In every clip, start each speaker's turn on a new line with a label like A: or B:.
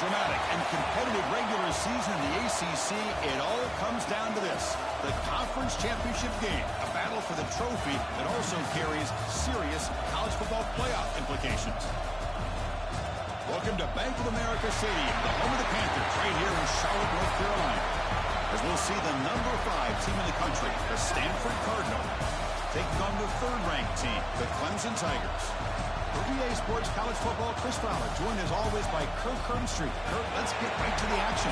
A: dramatic and competitive regular season in the ACC, it all comes down to this. The conference championship game, a battle for the trophy that also carries serious college football playoff implications. Welcome to Bank of America Stadium, the home of the Panthers, right here in Charlotte, North Carolina. As we'll see the number 5 team in the country, the Stanford Cardinal, taking on the 3rd-ranked team, the Clemson Tigers. For EA Sports College Football, Chris Fowler, joined as always by Kirk Herbstreit. Kirk, let's get right to the action.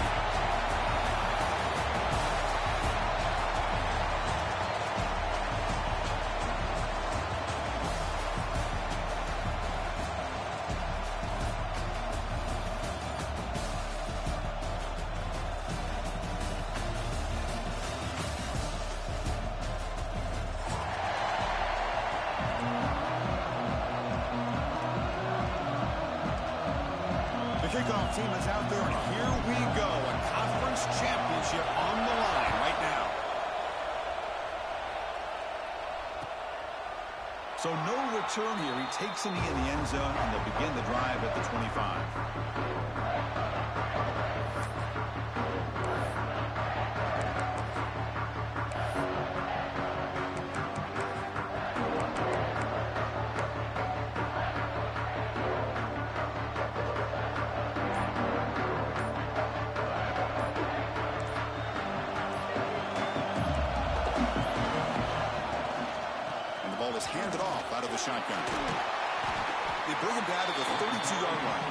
A: Kickoff team is out there, and here we go. A conference championship on the line right now. So no return here. He takes a knee in the end zone, and they'll begin the drive at the 25. Is handed off out of the shotgun. They bring him down to the 32-yard line.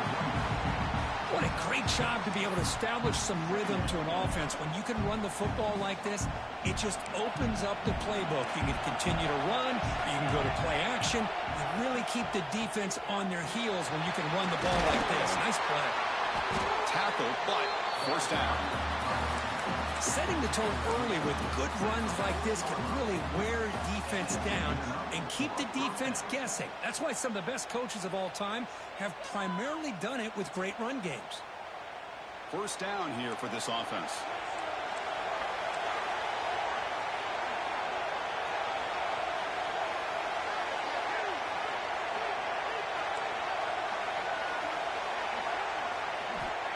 B: What a great job to be able to establish some rhythm to an offense. When you can run the football like this, it just opens up the playbook. You can continue to run. You can go to play action. You really keep the defense on their heels when you can run the ball like this. Nice play.
A: Tackle, but first down.
B: Setting the tone early with good runs like this can really wear defense down and keep the defense guessing. That's why some of the best coaches of all time have primarily done it with great run games.
A: First down here for this offense.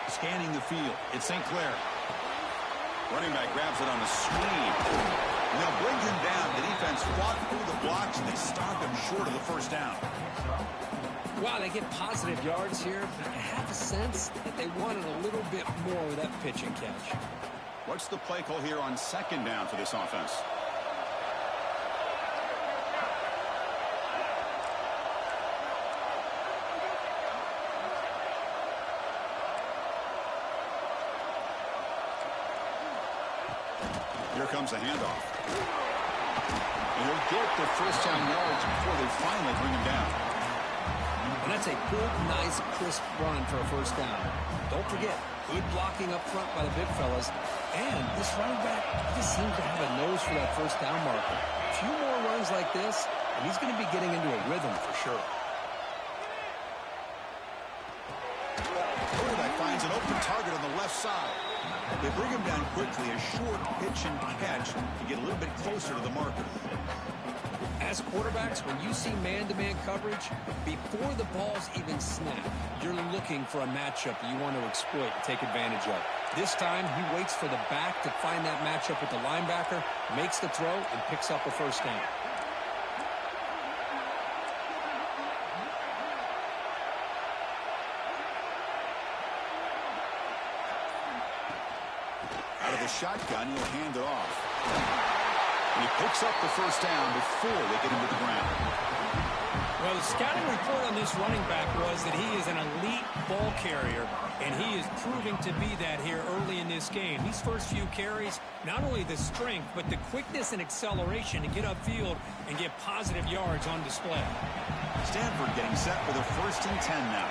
A: Scanning the field, it's St. Clair. Running back grabs it on a screen. And they'll bring him down. The defense fought through the blocks, and they stop him short of the first down.
B: Wow, they get positive yards here, but I have a sense that they wanted a little bit more with that pitch and catch.
A: What's the play call here on 2nd down for this offense? Here comes a handoff. And he'll get the first down yards before they finally bring him down.
B: And that's a good, nice, crisp run for a first down. Don't forget, good blocking up front by the big fellas. And this running back just seems to have a nose for that first down marker. A few more runs like this, and he's going to be getting into a rhythm for sure.
A: Quarterback finds an open target on the left side. They bring him down quickly, a short pitch and catch to get a little bit closer to the marker.
B: As quarterbacks, when you see man-to-man coverage, before the ball's even snapped, you're looking for a matchup you want to exploit and take advantage of. This time, he waits for the back to find that matchup with the linebacker, makes the throw, and picks up a first down.
A: Shotgun, he'll hand it off. And he picks up the first down before they get him to the ground.
B: Well, the scouting report on this running back was that he is an elite ball carrier, and he is proving to be that here early in this game. These first few carries, not only the strength, but the quickness and acceleration to get upfield and get positive yards on display.
A: Stanford getting set for the 1st and 10 now.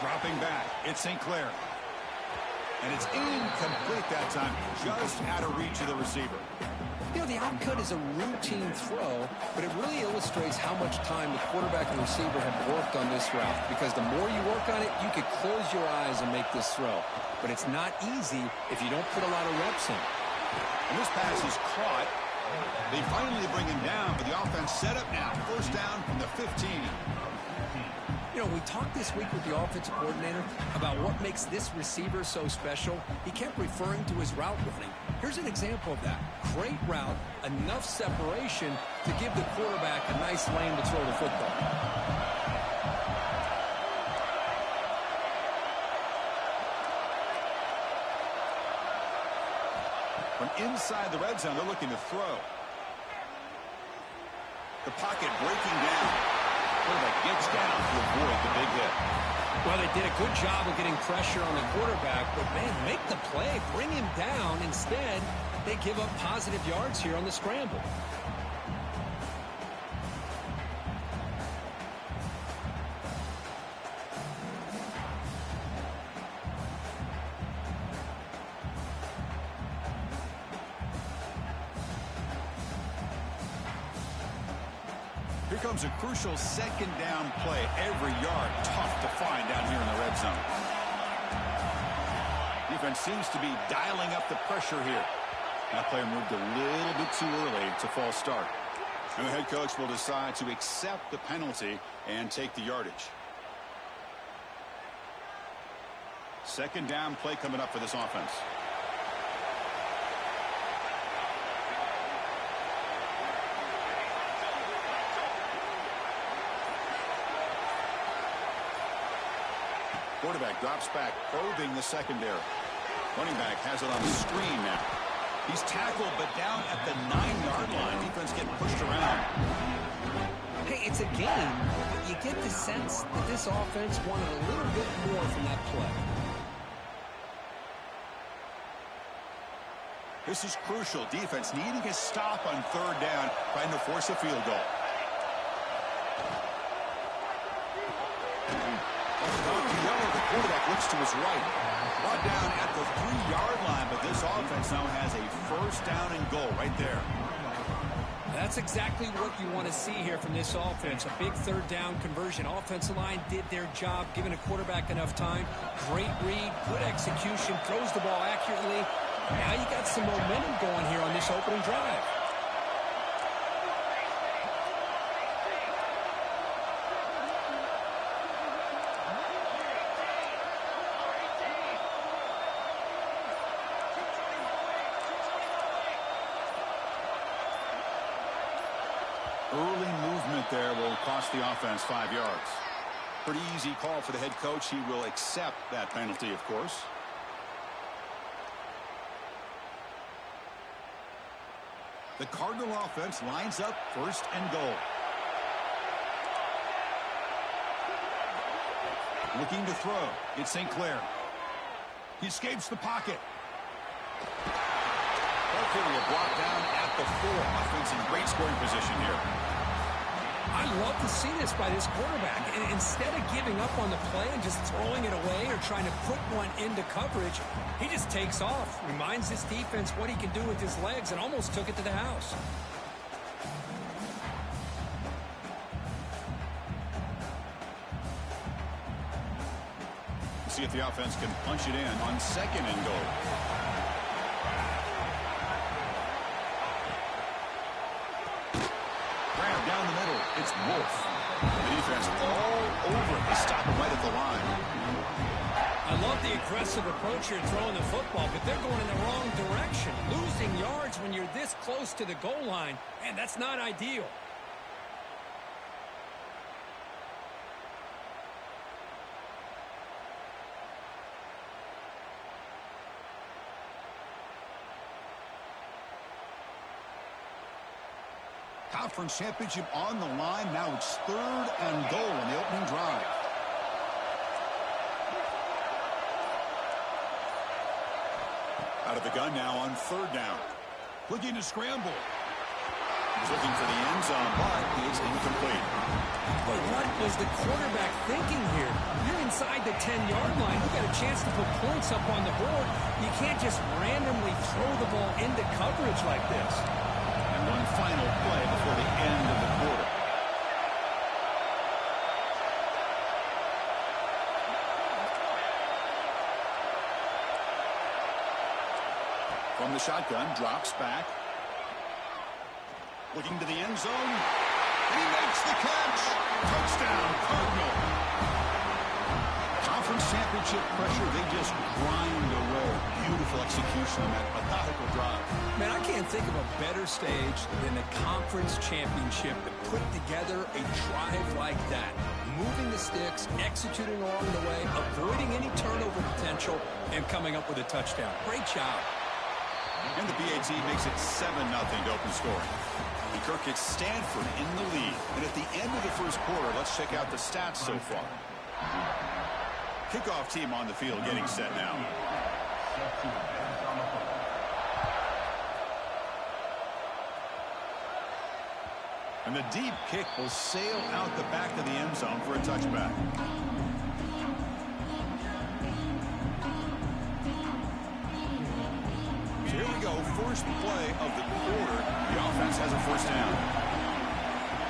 A: Dropping back, it's St. Clair. And it's incomplete that time, just out of reach of the receiver.
B: You know, the outcut is a routine throw, but it really illustrates how much time the quarterback and receiver have worked on this route, because the more you work on it, you could close your eyes and make this throw. But it's not easy if you don't put a lot of reps in.
A: And this pass is caught. They finally bring him down, but the offense set up now. First down from the 15.
B: You know, we talked this week with the offensive coordinator about what makes this receiver so special. He kept referring to his route running. Here's an example of that. Great route, enough separation to give the quarterback a nice lane to throw the football.
A: From inside the red zone, they're looking to throw. The pocket breaking down. Quarterback gets down to avoid the big hit.
B: Well, they did a good job of getting pressure on the quarterback, but, man, make the play, bring him down. Instead, they give up positive yards here on the scramble.
A: Here comes a crucial second down play. Every yard tough to find down here in the red zone. Defense seems to be dialing up the pressure here. That player moved a little bit too early. It's a false start. And the head coach will decide to accept the penalty and take the yardage. Second down play coming up for this offense. Quarterback drops back, probing the secondary. Running back has it on the screen now. He's tackled, but down at the 9-yard line. Defense getting pushed around.
B: Hey, it's a game, but you get the sense that this offense wanted a little bit more from that play.
A: This is crucial. Defense needing a stop on third down, trying to force a field goal. The quarterback looks to his right. Brought down at the 3-yard line, but this offense now has a first down and goal right there.
B: That's exactly what you want to see here from this offense. A big third down conversion. Offensive line did their job, giving a quarterback enough time. Great read, good execution, throws the ball accurately. Now you got some momentum going here on this opening drive.
A: Early movement there will cost the offense 5 yards. Pretty easy call for the head coach. He will accept that penalty, of course. The Cardinal offense lines up first and goal. Looking to throw. It's St. Clair. He escapes the pocket. Hopefully a block down at the 4. Offense in great scoring position here.
B: I love to see this by this quarterback. And instead of giving up on the play and just throwing it away or trying to put one into coverage, he just takes off, reminds his defense what he can do with his legs, and almost took it to the house.
A: See if the offense can punch it in on second and goal. Grab down the middle. It's Wolf. The defense all over. They stop him right at the line.
B: I love the aggressive approach here throwing the football, but they're going in the wrong direction. Losing yards when you're this close to the goal line, man, that's not ideal.
A: Conference championship on the line. Now it's third and goal in the opening drive. Out of the gun now on third down. Looking to scramble. He's looking for the end zone, but it's incomplete.
B: But what was the quarterback thinking here? You're inside the 10-yard line. You got a chance to put points up on the board. You can't just randomly throw the ball into coverage like this.
A: One final play before the end of the quarter. From the shotgun, drops back. Looking to the end zone. And he makes the catch. Touchdown, Cardinal. Conference championship pressure, they just grind away. Beautiful execution on that methodical drive.
B: Man, I can't think of a better stage than the conference championship to put together a drive like that. Moving the sticks, executing along the way, avoiding any turnover potential, and coming up with a touchdown. Great job.
A: And the BAT makes it 7-0 to open scoring. The Kirk gets Stanford in the lead. And at the end of the first quarter, let's check out the stats so far. Kickoff team on the field getting set now. And the deep kick will sail out the back of the end zone for a touchback. So here we go, first play of the quarter. The offense has a first down.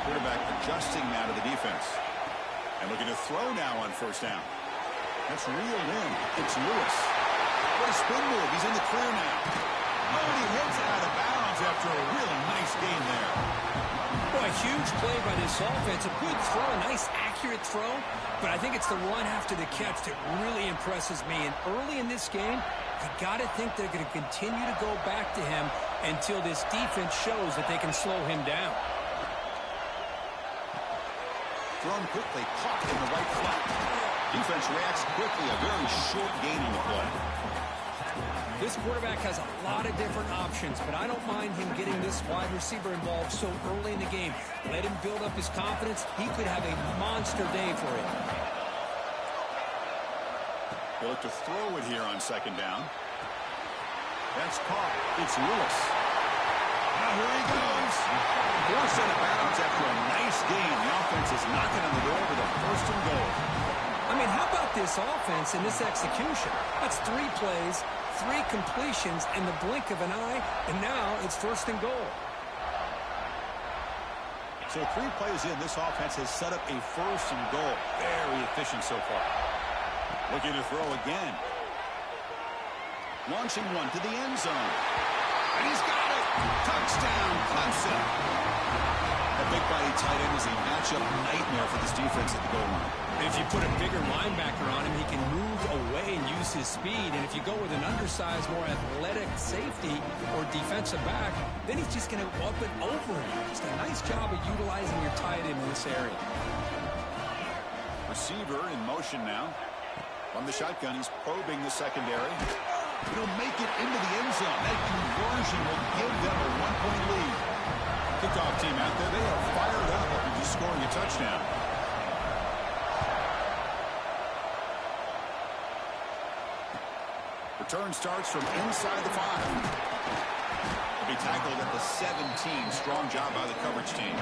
A: Quarterback adjusting now to the defense. And looking to throw now on first down. That's reeled in. It's Lewis. What a spin move. He's in the clear now. Oh, and he heads out of bounds after a really nice game there.
B: Boy, a huge play by this offense. A good throw, a nice accurate throw. But I think it's the run after the catch that really impresses me. And early in this game, you got to think they're going to continue to go back to him until this defense shows that they can slow him down.
A: Thrown quickly, caught in the right flat. Defense reacts quickly, a very short gain on the play.
B: This quarterback has a lot of different options, but I don't mind him getting this wide receiver involved so early in the game. Let him build up his confidence. He could have a monster day for it.
A: They'll look to throw it here on second down. That's caught. It's Lewis. Now here he goes. Forced out of bounds after a nice game. The offense is knocking on the door with a first and goal.
B: I mean, how about this offense and this execution? That's 3 plays, 3 completions in the blink of an eye, and now it's first and goal.
A: So 3 plays in, this offense has set up a first and goal. Very efficient so far. Looking to throw again. Launching one to the end zone. And he's got it. Touchdown, Clemson. That big body tight end is a matchup nightmare for this defense at the goal line.
B: If you put a bigger linebacker on him, he can move away and use his speed. And if you go with an undersized, more athletic safety or defensive back, then he's just going to up and over him. Just a nice job of utilizing your tight end in this area.
A: Receiver in motion now. From the shotgun, he's probing the secondary. He'll make it into the end zone. That conversion will give them a 1-point lead. Kickoff team out there, they are fired up after just scoring a touchdown. Return starts from inside the 5. He'll be tackled at the 17. Strong job by the coverage team.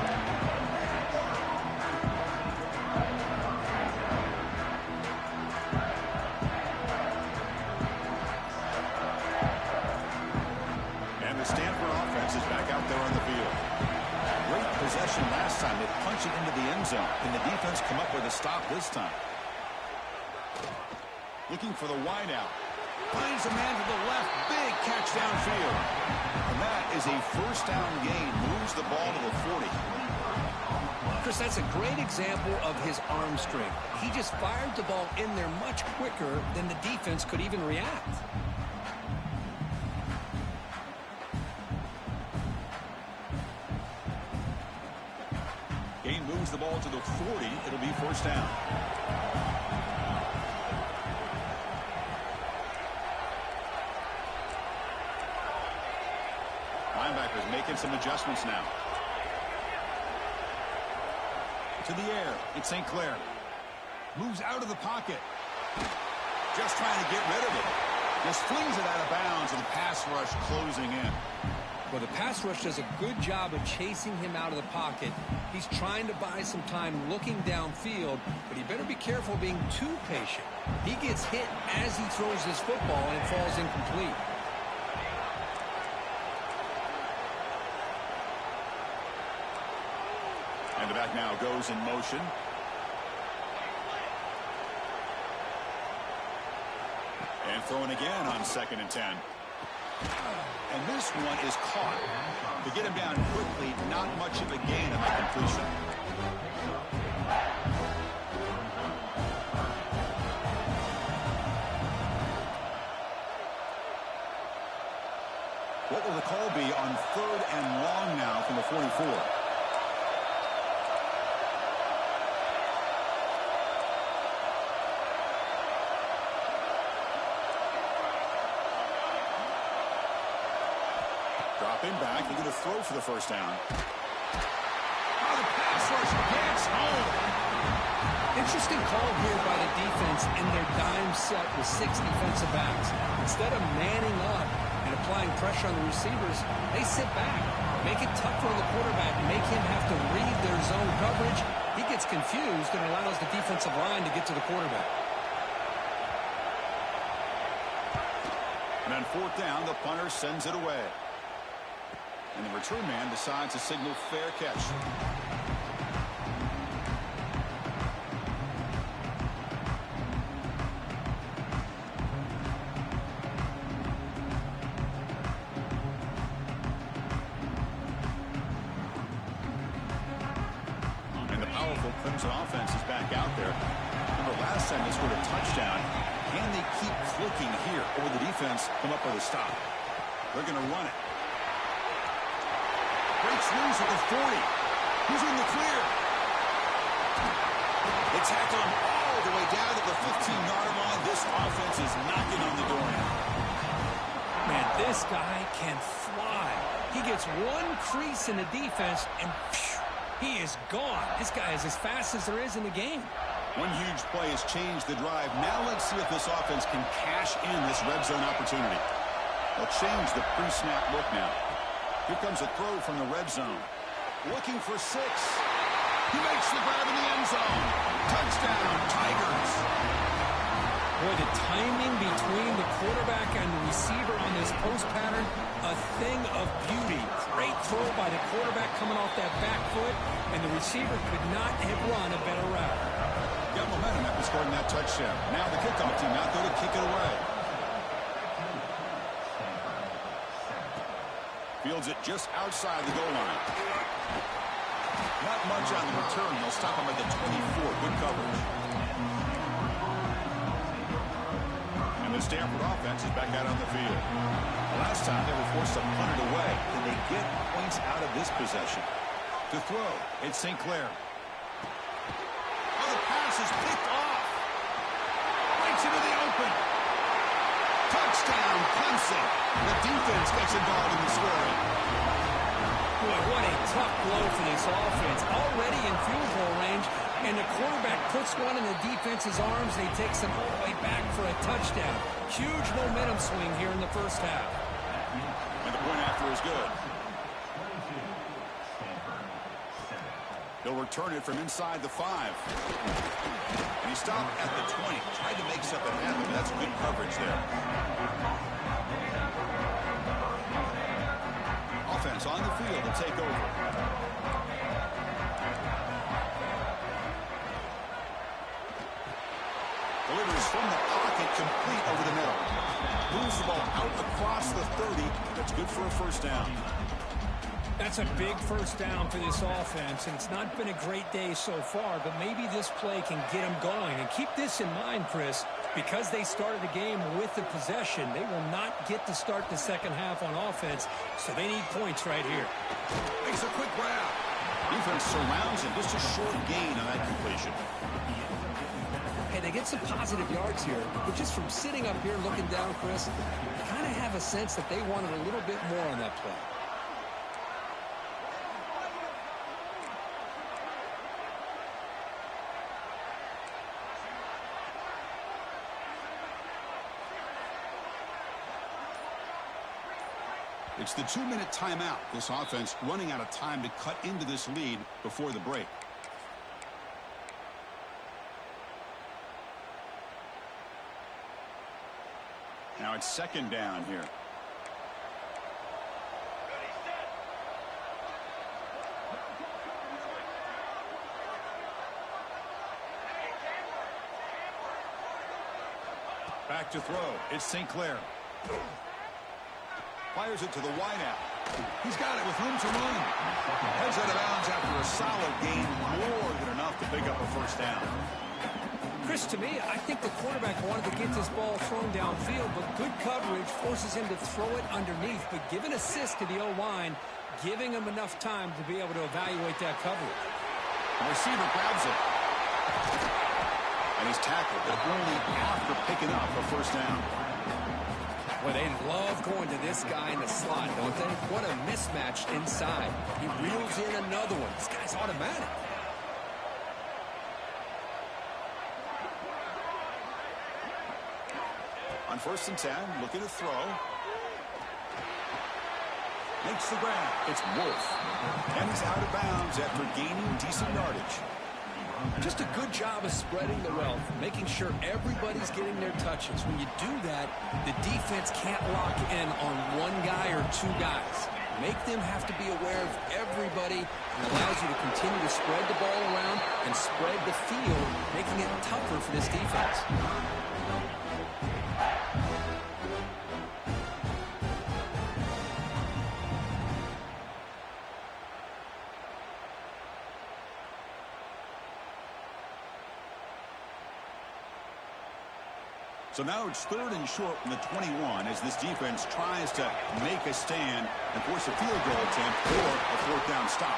A: And the Stanford offense is back out there on the field. Great possession last time. They punch it into the end zone. Can the defense come up with a stop this time? Looking for the wideout. Finds a man to the left. Big catch downfield. And that is a first down gain. Moves the ball to the 40.
B: Chris, that's a great example of his arm strength. He just fired the ball in there much quicker than the defense could even react.
A: Gain moves the ball to the 40. It'll be first down. Linebackers making some adjustments now. To the air. It's St. Clair. Moves out of the pocket. Just trying to get rid of it. Just flings it out of bounds, and the pass rush closing in.
B: Well, the pass rush does a good job of chasing him out of the pocket. He's trying to buy some time looking downfield, but he better be careful being too patient. He gets hit as he throws his football, and it falls incomplete.
A: now goes in motion. And throwing again on 2nd and 10. And this one is caught. To get him down quickly, not much of a gain on that completion. What will the call be on 3rd and long now from the 44? Dropping back, he's going to throw for the first down.
B: Oh, the pass rush gets home. Interesting call here by the defense in their dime set with 6 defensive backs. Instead of manning up and applying pressure on the receivers, they sit back, make it tougher on the quarterback, make him have to read their zone coverage. He gets confused and allows the defensive line to get to the quarterback.
A: And on 4th down, the punter sends it away. And the return man decides to signal fair catch. And the powerful Clemson offense is back out there. Remember last time they scored a touchdown. Can they keep clicking here, or will the defense come up with a stop? They're going to run it. Breaks loose at the 40. He's in the clear. They tackle him all the way down to the 15-yard line. This offense is knocking on the door now.
B: Man, this guy can fly. He gets one crease in the defense, and phew, he is gone. This guy is as fast as there is in the game.
A: One huge play has changed the drive. Now let's see if this offense can cash in this red zone opportunity. They'll change the pre-snap look now. Here comes a throw from the red zone. Looking for 6. He makes the grab in the end zone. Touchdown, Tigers.
B: Boy, the timing between the quarterback and the receiver on this post pattern, a thing of beauty. Great throw by the quarterback coming off that back foot, and the receiver could not have run a better route.
A: Got momentum after scoring that touchdown. Now the kickoff team out there to kick it away. Fields it just outside the goal line. Not much on the return. They'll stop him at the 24. Good coverage. And the Stanford offense is back out on the field. Last time they were forced to punt it away. Can they get points out of this possession? To throw, it's St. Clair. Oh, the pass is picked off. Right into the open. Touchdown, Clemson. The defense gets involved in the scoring.
B: Boy, what a tough blow for this offense. Already in field goal range, and the quarterback puts one in the defense's arms, and he takes them all the way back for a touchdown. Huge momentum swing here in the first half.
A: And the point after is good. He'll return it from inside the 5. And he stopped at the 20. Tried to make something happen, but that's good coverage there. Offense on the field to take over. Delivers from the pocket, complete over the middle. Moves the ball out across the 30. That's good for a first down.
B: That's a big first down for this offense, and it's not been a great day so far, but maybe this play can get them going. And keep this in mind, Chris, because they started the game with the possession, they will not get to start the second half on offense, so they need points right here.
A: Makes a quick grab. Defense surrounds him. Just a short gain on that completion.
B: Hey, they get some positive yards here, but just from sitting up here looking down, Chris, I kind of have a sense that they wanted a little bit more on that play.
A: It's the 2-minute timeout. This offense running out of time to cut into this lead before the break. Now it's second down here. Back to throw. It's St. Clair. Fires it to the wideout. He's got it with room to run. Heads out of bounds after a solid gain, more than enough to pick up a first down.
B: Chris, to me, I think the quarterback wanted to get this ball thrown downfield, but good coverage forces him to throw it underneath. But give an assist to the O-line, giving him enough time to be able to evaluate that coverage.
A: The receiver grabs it. And he's tackled, but only after picking up a first down.
B: Well, they love going to this guy in the slot, don't they? What a mismatch inside. He reels in another one. This guy's automatic.
A: On 1st and 10, looking to throw. Makes the grab. It's Wolf. And he's out of bounds after gaining decent yardage.
B: Just a good job of spreading the wealth, making sure everybody's getting their touches. When you do that, the defense can't lock in on one guy or two guys. Make them have to be aware of everybody, and allows you to continue to spread the ball around and spread the field, making it tougher for this defense.
A: So now it's 3rd and short from the 21 as this defense tries to make a stand and force a field goal attempt or a 4th down stop.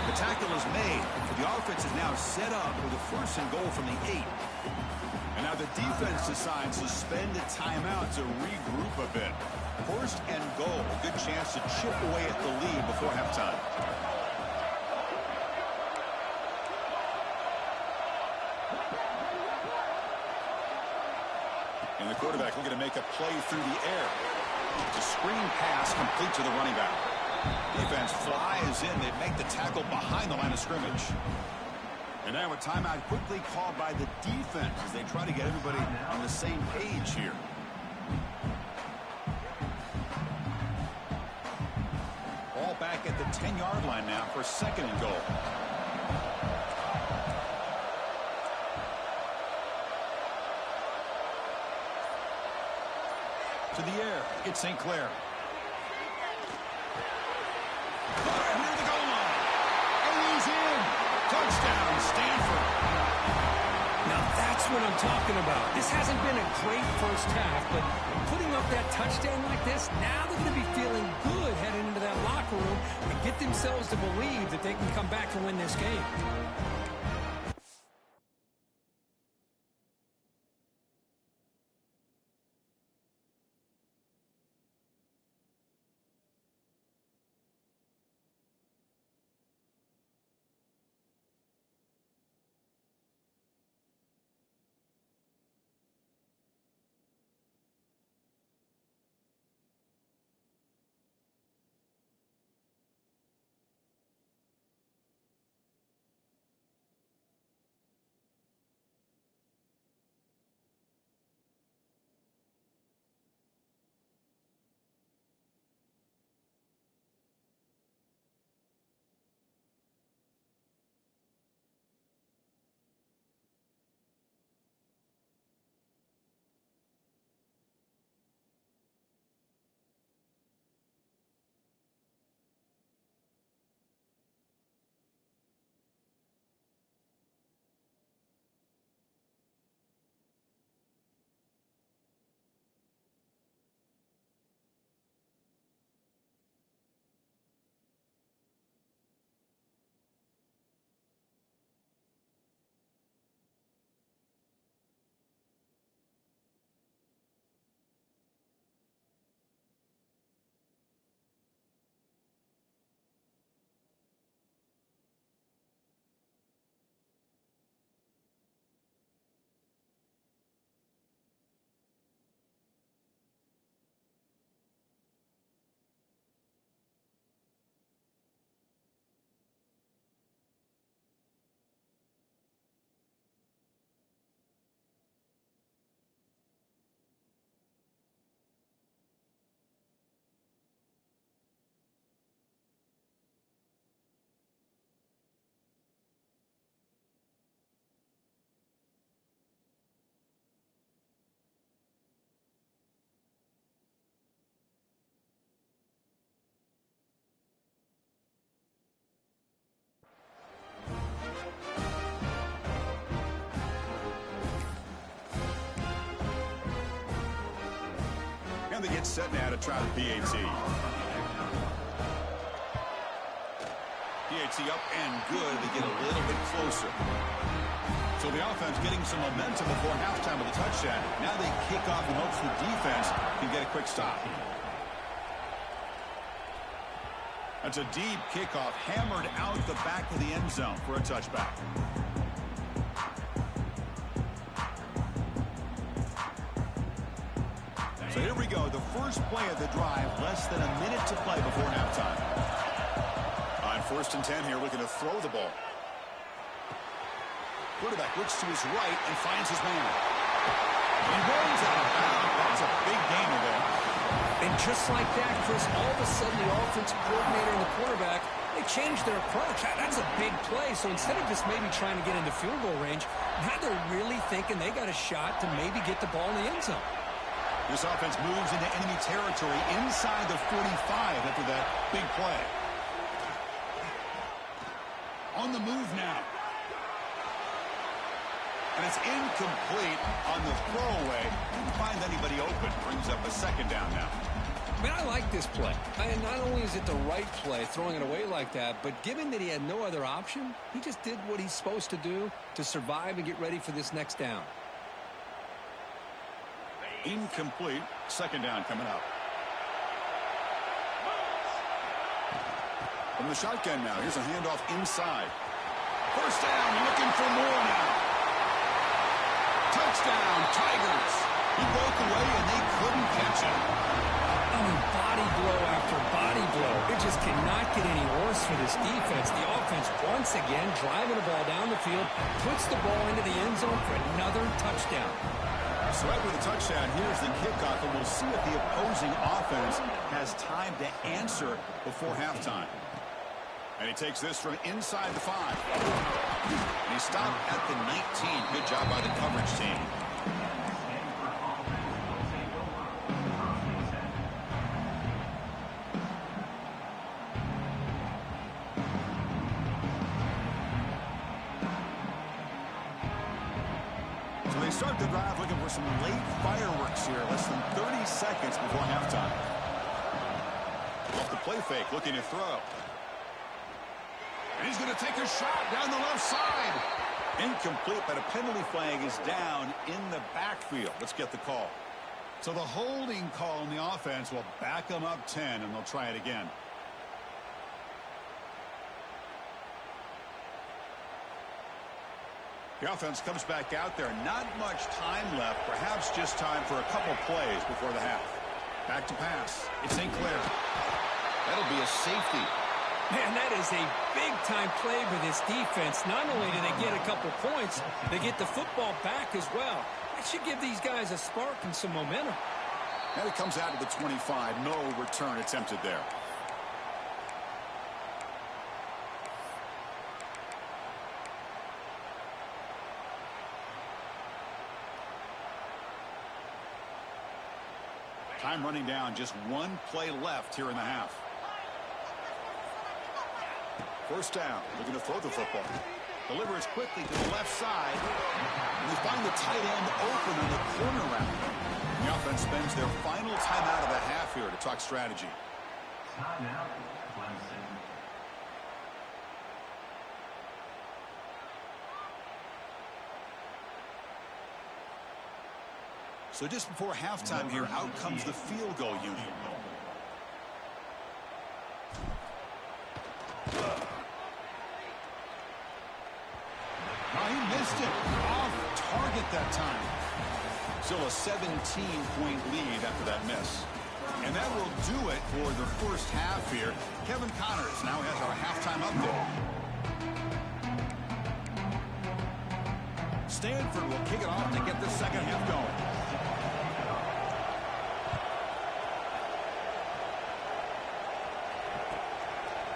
A: The tackle is made, but the offense is now set up with a 1st and goal from the 8. And now the defense decides to spend a timeout to regroup a bit. 1st and goal, a good chance to chip away at the lead before halftime. And the quarterback looking to make a play through the air. It's a screen pass complete to the running back. Defense flies in. They make the tackle behind the line of scrimmage. And now a timeout quickly called by the defense as they try to get everybody on the same page here. Ball back at the 10-yard line now for 2nd and goal. To the air, it's St. Clair. Fire near the goal line. And he's in. Touchdown, Stanford.
B: Now that's what I'm talking about. This hasn't been a great first half, but putting up that touchdown like this, now they're going to be feeling good heading into that locker room and get themselves to believe that they can come back and win this game.
A: And they get set now to try the PAT. PAT up and good. They get a little bit closer. So the offense getting some momentum before halftime with a touchdown. Now they kick off in hopes the defense can get a quick stop. That's a deep kickoff, hammered out the back of the end zone for a touchback. So here we go, the first play of the drive, less than a minute to play before halftime. On 1st and 10 here, looking to throw the ball. Quarterback looks to his right and finds his man. He rolls out of bounds. That's a big gainer there.
B: And just like that, Chris, all of a sudden the offensive coordinator and the quarterback, they changed their approach. That's a big play. So instead of just maybe trying to get into field goal range, now they're really thinking they got a shot to maybe get the ball in the end zone.
A: This offense moves into enemy territory inside the 45 after that big play. On the move now. And it's incomplete on the throwaway. Didn't find anybody open. Brings up a 2nd down now.
B: I mean, I like this play. And not only is it the right play, throwing it away like that, but given that he had no other option, he just did what he's supposed to do to survive and get ready for this next down.
A: Incomplete. 2nd down coming up. From the shotgun now. Here's a handoff inside. 1st down. Looking for more now. Touchdown, Tigers. He broke away, and they couldn't catch him.
B: I mean, body blow after body blow. It just cannot get any worse for this defense. The offense, once again, driving the ball down the field, puts the ball into the end zone for another touchdown.
A: So after the touchdown, here's the kickoff, and we'll see if the opposing offense has time to answer before halftime. And he takes this from inside the 5. And he stopped at the 19. Good job by the coverage team. So they start the drive looking for some late fireworks here. Less than 30 seconds before halftime. Off the play fake, looking to throw. And he's going to take a shot down the left side. Incomplete, but a penalty flag is down in the backfield. Let's get the call. So the holding call on the offense will back them up 10, and they'll try it again. The offense comes back out there. Not much time left. Perhaps just time for a couple plays before the half. Back to pass. It's St. Clair. That'll be a safety.
B: Man, that is a big-time play for this defense. Not only do they get a couple points, they get the football back as well. That should give these guys a spark and some momentum.
A: And it comes out of the 25. No return attempted there. Time running down. Just one play left here in the half. 1st down, looking to throw the football. Delivers quickly to the left side. And they find the tight end open on the corner route. The offense spends their final timeout of the half here to talk strategy.
C: Timeout, Clemson.
A: So just before halftime here, out comes the field goal unit. He missed it. Off target that time. Still a 17-point lead after that miss. And that will do it for the first half here. Kevin Connors now has our halftime update. Stanford will kick it off to get the second half going.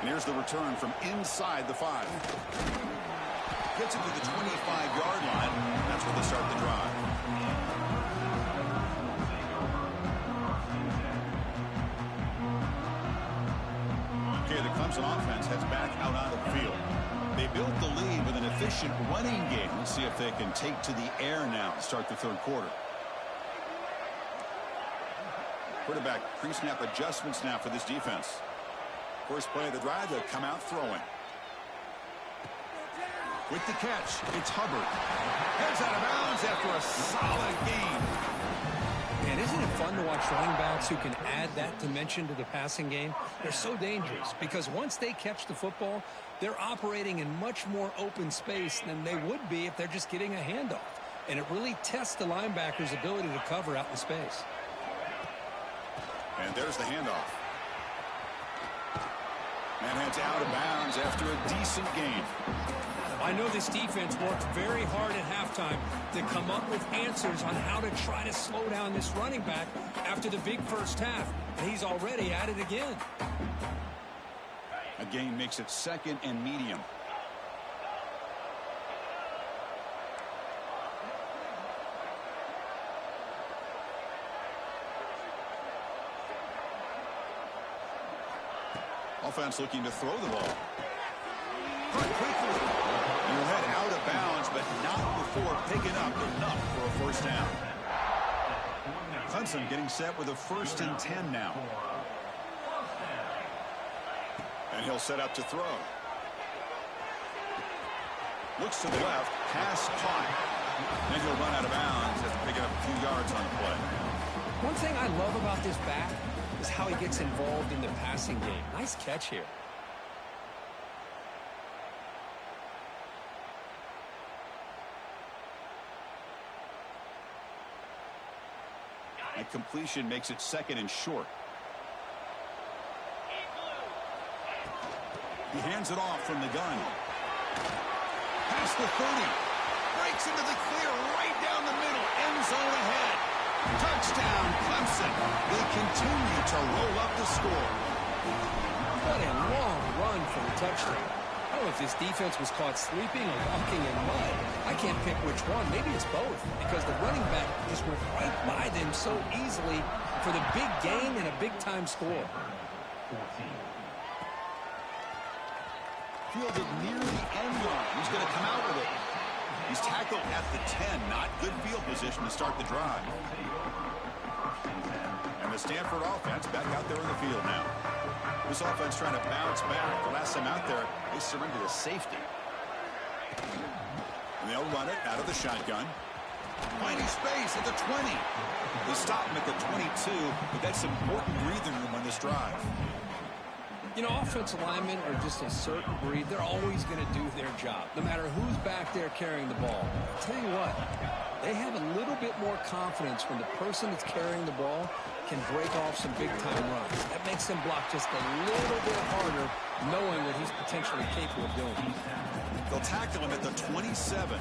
A: And here's the return from inside the 5. Gets it to the 25-yard line. That's where they start the drive. Okay, the Clemson offense heads back out onto the field. They built the lead with an efficient running game. Let's see if they can take to the air now to start the third quarter. Quarterback pre-snap adjustments now for this defense. First play of the drive, they'll come out throwing. With the catch, it's Hubbard. Heads out of bounds after a solid gain.
B: And isn't it fun to watch running backs who can add that dimension to the passing game? They're so dangerous because once they catch the football, they're operating in much more open space than they would be if they're just getting a handoff. And it really tests the linebacker's ability to cover out in space.
A: And there's the handoff. And heads out of bounds after a decent gain.
B: I know this defense worked very hard at halftime to come up with answers on how to try to slow down this running back after the big first half. And he's already at it again.
A: A gain makes it 2nd and medium. Offense looking to throw the ball. Quickly. He'll head out of bounds, but not before picking up enough for a first down. Clemson getting set with a 1st and 10 now. And he'll set up to throw. Looks to the left, pass caught. Then he'll run out of bounds after picking up a few yards on the play.
B: One thing I love about this back is how he gets involved in the passing game. Nice catch here.
A: And completion makes it 2nd and short. He hands it off from the gun. Past the 30. Breaks into the clear right down the middle. End zone ahead. Touchdown, Clemson. They continue to roll up the score.
B: What a long run for the touchdown. I don't know if this defense was caught sleeping or walking in mud. I can't pick which one. Maybe it's both because the running back just went right by them so easily for the big gain and a big-time score.
A: Fielded near the end line. He's going to come out with it. He's tackled at the 10. Not good field position to start the drive. And the Stanford offense back out there in the field now. This offense trying to bounce back. The last time out there, they surrendered a safety. And they'll run it out of the shotgun. Finding space at the 20. They stop him at the 22, but that's important breathing room on this drive.
B: You know, offensive linemen are just a certain breed. They're always going to do their job, no matter who's back there carrying the ball. I'll tell you what, they have a little bit more confidence when the person that's carrying the ball can break off some big-time runs. That makes them block just a little bit harder, knowing what he's potentially capable of doing.
A: They'll tackle him at the 27.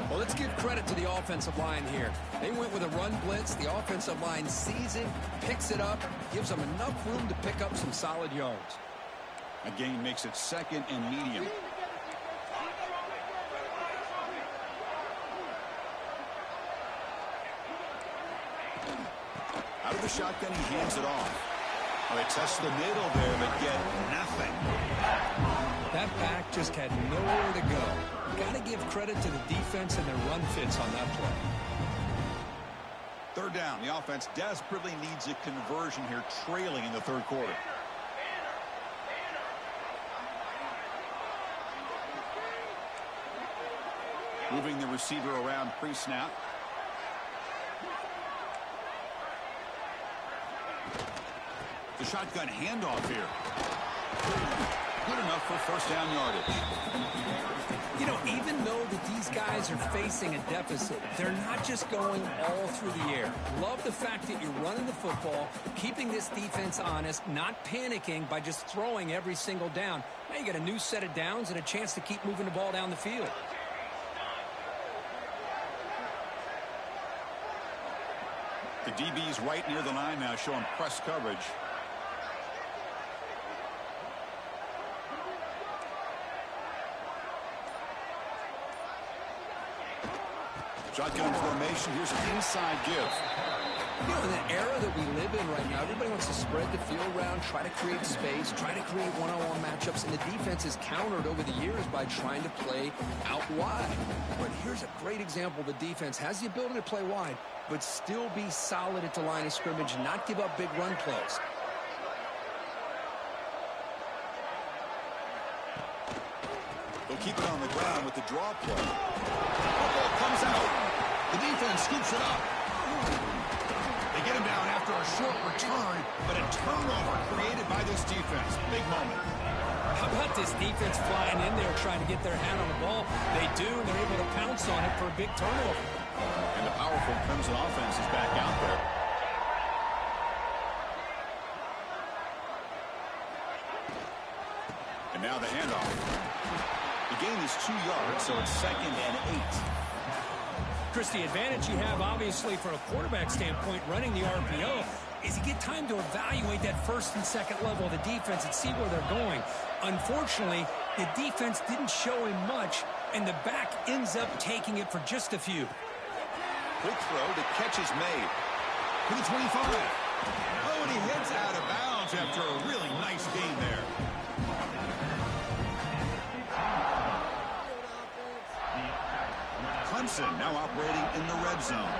B: Well, let's give credit to the offensive line here. They went with a run blitz. The offensive line sees it, picks it up, gives them enough room to pick up some solid yards.
A: A gain makes it 2nd and medium. Out of the shotgun, he hands it off. Well, they test the middle there, but get nothing.
B: That back just had nowhere to go. Got to give credit to the defense and their run fits on that play.
A: 3rd down. The offense desperately needs a conversion here, trailing in the 3rd quarter. Moving the receiver around pre-snap. The shotgun handoff here. Good enough for 1st down yardage.
B: You know, even though that these guys are facing a deficit, they're not just going all through the air. Love the fact that you're running the football, keeping this defense honest, not panicking by just throwing every single down. Now you got a new set of downs and a chance to keep moving the ball down the field.
A: The DB's right near the line now, showing press coverage. Shotgun formation. Here's an inside give.
B: You know, in the era that we live in right now, everybody wants to spread the field around, try to create space, try to create one-on-one matchups, and the defense is countered over the years by trying to play out wide. But here's a great example. The defense has the ability to play wide, but still be solid at the line of scrimmage and not give up big run plays.
A: They'll keep it on the ground with the draw play. Football comes out. The defense scoops it up. They get him down after a short return, but a turnover created by this defense. Big moment.
B: How about this defense flying in there trying to get their hand on the ball? They do, and they're able to pounce on it for a big turnover.
A: And the powerful Clemson offense is back out there. And now the handoff. The gain is 2 yards, so it's 2nd and 8.
B: Chris, the advantage you have, obviously, from a quarterback standpoint, running the RPO, is you get time to evaluate that first and second level of the defense and see where they're going. Unfortunately, the defense didn't show him much, and the back ends up taking it for just a few.
A: Quick throw, the catch is made. To the 25. Oh, and he heads out of bounds after a really nice gain there. Clemson now operating in the red zone.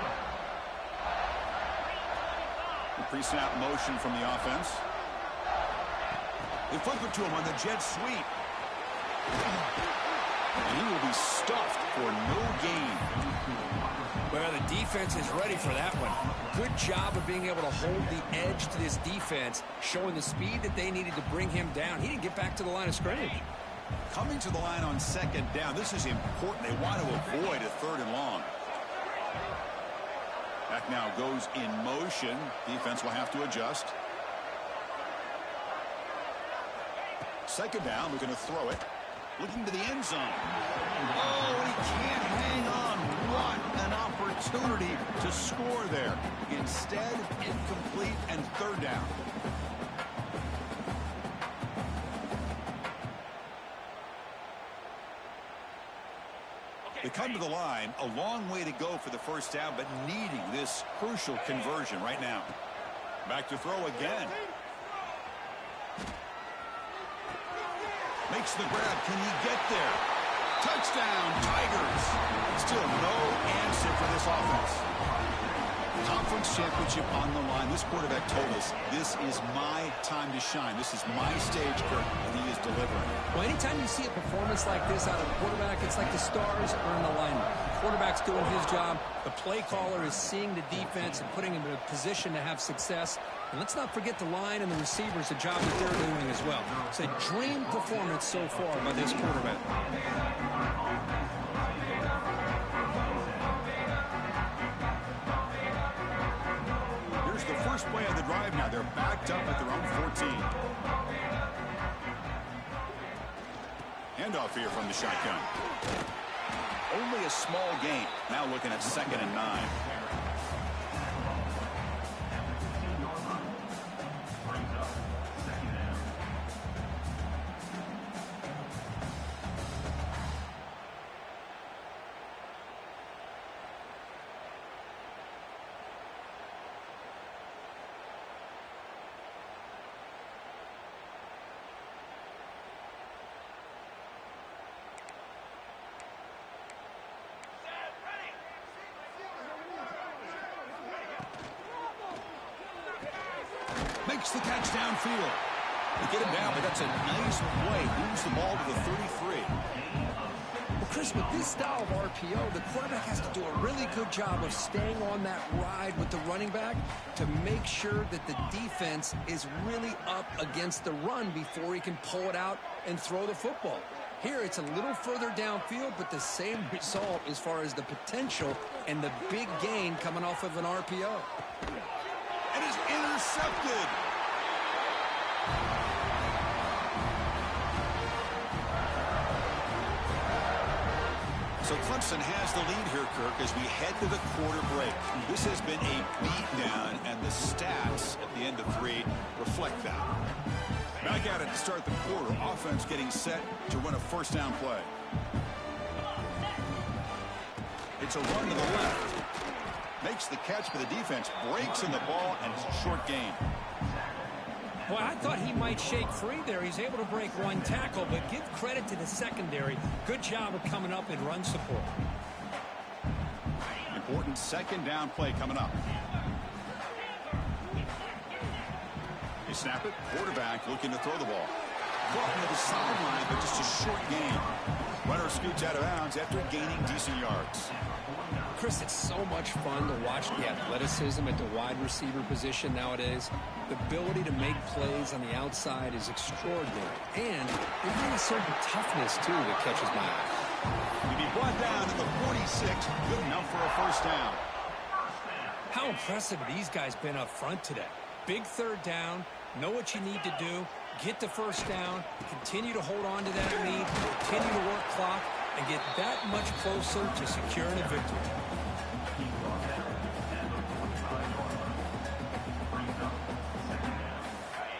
A: The pre-snap motion from the offense. They flip it to him on the jet sweep. And he will be stuffed for no gain.
B: Well, the defense is ready for that one. Good job of being able to hold the edge to this defense, showing the speed that they needed to bring him down. He didn't get back to the line of scrimmage.
A: Coming to the line on 2nd down. This is important. They want to avoid a 3rd and long. Back now goes in motion. Defense will have to adjust. 2nd down. We're going to throw it. Looking to the end zone. Oh, and he can't hang on. What an opportunity to score there. Instead, incomplete and 3rd down. They come to the line, a long way to go for the first down, but needing this crucial conversion right now. Back to throw again. Makes the grab. Can he get there? Touchdown, Tigers. Still no answer for this offense. Conference championship on the line. This quarterback told us, this is my time to shine. This is my stage, Kirk, and he is delivering.
B: Well, anytime you see a performance like this out of a quarterback, it's like the stars are in alignment. The quarterback's doing his job. The play caller is seeing the defense and putting him in a position to have success. And let's not forget the line and the receivers, the job that they're doing as well. It's a dream performance so far by this quarterback.
A: Here's the first play of the drive now. They're backed up at their own 14. Handoff here from the shotgun. Only a small gain. Now looking at 2nd and 9. Makes the catch downfield. They get him down, but that's a nice play. Moves the ball to the 33.
B: Well, Chris, with this style of RPO, the quarterback has to do a really good job of staying on that ride with the running back to make sure that the defense is really up against the run before he can pull it out and throw the football. Here, it's a little further downfield, but the same result as far as the potential and the big gain coming off of an RPO.
A: And is intercepted. So Clemson has the lead here, Kirk, as we head to the quarter break. This has been a beatdown, and the stats at the end of 3 reflect that. Back at it to start the quarter. Offense getting set to run a first down play. It's a run to the left. Makes the catch, but the defense breaks in the ball, and it's a short gain.
B: Well, I thought he might shake free there. He's able to break one tackle, but give credit to the secondary. Good job of coming up in run support.
A: Important second down play coming up. They snap it. Quarterback looking to throw the ball. Caught near the sideline, but just a short gain. Runner scoots out of bounds after gaining decent yards.
B: Chris, it's so much fun to watch the athleticism at the wide receiver position nowadays. The ability to make plays on the outside is extraordinary. And there's really a certain toughness, too, that catches my eye.
A: He'll be brought down at the 46. Good enough for a first down.
B: How impressive have these guys been up front today? Big third down. Know what you need to do. Get the first down. Continue to hold on to that lead. Continue to work clock. And get that much closer to securing a victory.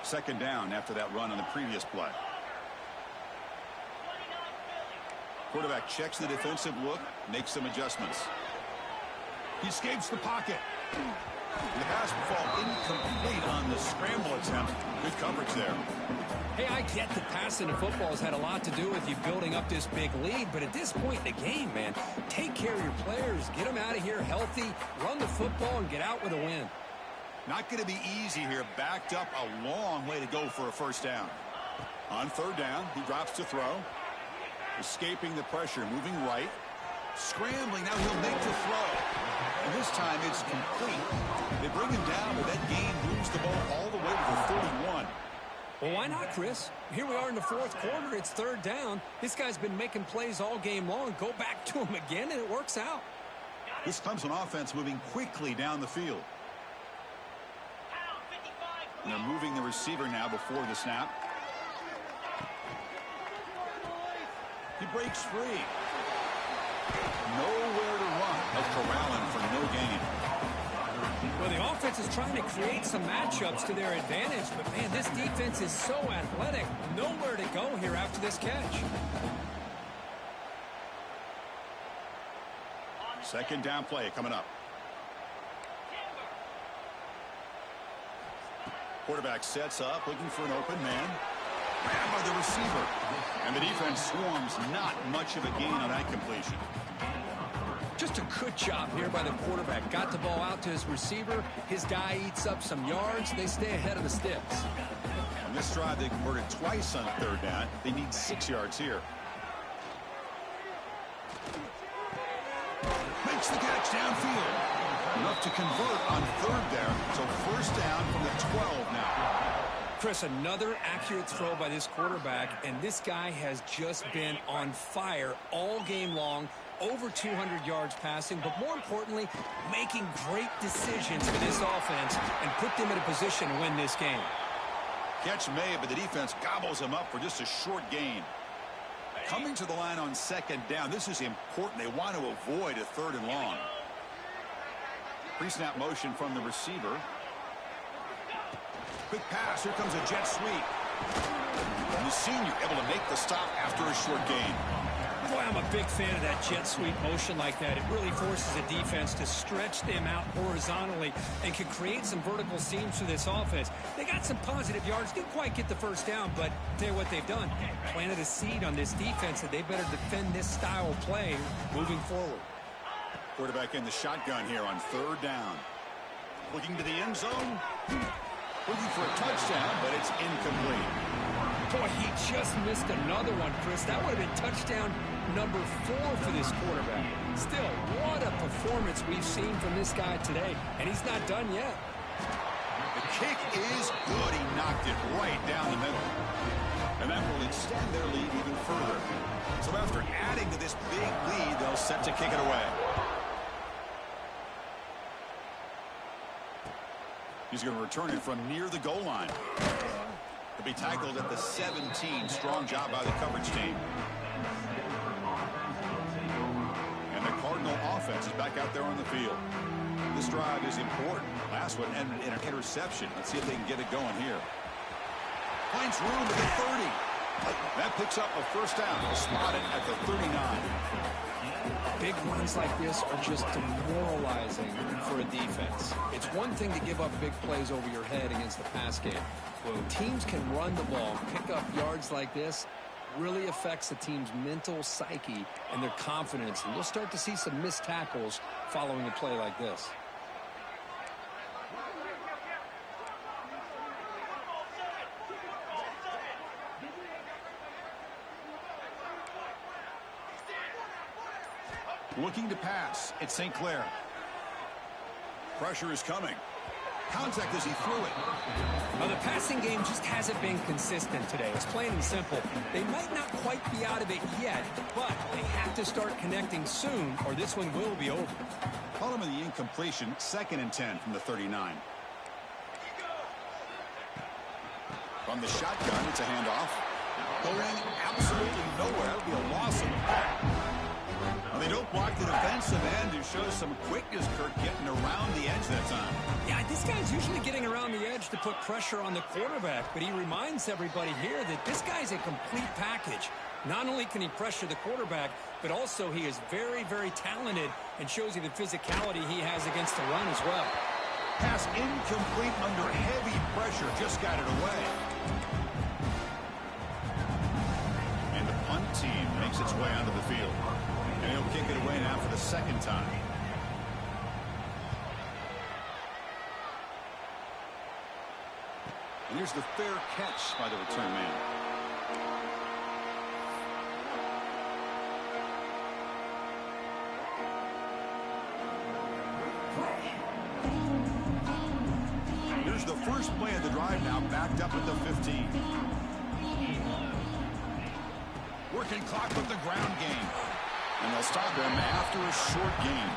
A: Second down after that run on the previous play. Quarterback checks the defensive look, makes some adjustments. He escapes the pocket. The pass will fall incomplete on the scramble attempt. Good coverage there.
B: Hey, I get that passing the football has had a lot to do with you building up this big lead, but at this point in the game, man, take care of your players, get them out of here healthy, run the football, and get out with a win.
A: Not going to be easy here. Backed up a long way to go for a first down. On third down, he drops to throw. Escaping the pressure, moving right. Scrambling, now he'll make the throw. And this time it's complete. They bring him down, but that gain moves the ball all the way to the 31.
B: Well, why not, Chris? Here we are in the fourth quarter. It's third down. This guy's been making plays all game long. Go back to him again, and it works out.
A: This Clemson offense moving quickly down the field. And they're moving the receiver now before the snap. He breaks free. Nowhere to run. They'll corral him for no gain.
B: Well, the offense is trying to create some matchups to their advantage, but, man, this defense is so athletic. Nowhere to go here after this catch.
A: Second down play coming up. Quarterback sets up, looking for an open man. Grabbed by the receiver. And the defense swarms. Not much of a gain on that completion.
B: Just a good job here by the quarterback. Got the ball out to his receiver. His guy eats up some yards. They stay ahead of the sticks.
A: On this drive, they converted twice on third down. They need 6 yards here. Makes the catch downfield. Enough to convert on third there. So first down from the 12 now.
B: Chris, another accurate throw by this quarterback, and this guy has just been on fire all game long. Over 200 yards passing, but more importantly, making great decisions for this offense and put them in a position to win this game.
A: Catch made, but the defense gobbles him up for just a short gain. Coming to the line on second down, this is important. They want to avoid a third and long. Pre-snap motion from the receiver. Quick pass, here comes a jet sweep. And the senior able to make the stop after a short gain.
B: Boy, I'm a big fan of that jet sweep motion like that. It really forces a defense to stretch them out horizontally and can create some vertical seams for this offense. They got some positive yards. Didn't quite get the first down, but tell you what they've done. Planted a seed on this defense that they better defend this style of play moving forward.
A: Quarterback in the shotgun here on third down. Looking to the end zone. Looking for a touchdown, but it's incomplete.
B: Boy, he just missed another one, Chris. That would have been touchdown number 4 for this quarterback. Still, what a performance we've seen from this guy today, and he's not done yet.
A: The kick is good. He knocked it right down the middle. And that will extend their lead even further. So after adding to this big lead, they'll set to kick it away. He's going to return it from near the goal line. To be tackled at the 17. Strong job by the coverage team. And the Cardinal offense is back out there on the field. This drive is important. Last one ended in an interception. Let's see if they can get it going here. Finds room at the 30. That picks up a first down. Spotted at the 39.
B: Big runs like this are just demoralizing for a defense. It's one thing to give up big plays over your head against the pass game. When teams can run the ball, pick up yards like this, really affects the team's mental psyche and their confidence. And you'll start to see some missed tackles following a play like this.
A: Looking to pass. It's St. Clair. Pressure is coming. Contact as he threw it.
B: Well, the passing game just hasn't been consistent today. It's plain and simple. They might not quite be out of it yet, but they have to start connecting soon, or this one will be over.
A: Following the incompletion, 2nd and 10 from the 39. From the shotgun, it's a handoff. Going absolutely nowhere. It'll be a loss of the ball. Well, they don't block the defensive end and show some quickness, Kirk, getting around the edge that time.
B: Yeah, this guy's usually getting around the edge to put pressure on the quarterback, but he reminds everybody here that this guy's a complete package. Not only can he pressure the quarterback, but also he is very, very talented and shows you the physicality he has against the run as well.
A: Pass incomplete under heavy pressure. Just got it away. And the punt team makes its way onto the field. And he'll kick it away now for the 2nd time. And here's the fair catch by the return man. Here's the first play of the drive now, backed up at the 15. Working clock with the ground game. And they'll stop him after a short gain.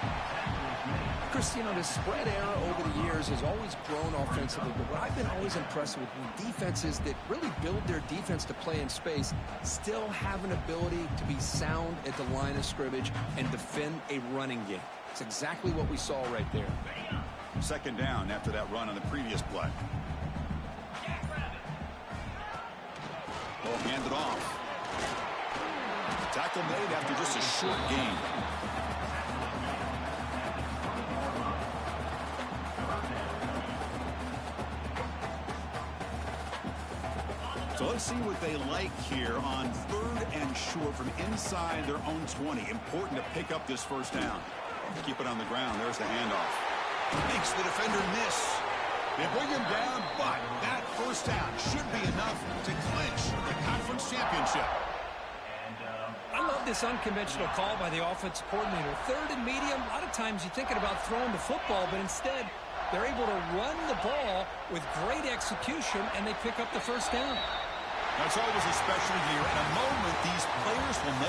B: Chris, you know, the spread era over the years has always grown offensively, but what I've been always impressed with defenses that really build their defense to play in space still have an ability to be sound at the line of scrimmage and defend a running game. It's exactly what we saw right there.
A: 2nd down after that run on the previous play. Ball handed off. Tackle made after just a short gain. So let's see what they like here on 3rd and short from inside their own 20. Important to pick up this 1st down. Keep it on the ground. There's the handoff. Makes the defender miss. They bring him down, but that 1st down should be enough to clinch the conference championship.
B: I love this unconventional call by the offensive coordinator. 3rd and medium, a lot of times you're thinking about throwing the football, but instead they're able to run the ball with great execution, and they pick up the 1st down.
A: That's always a special year, and a moment these players will never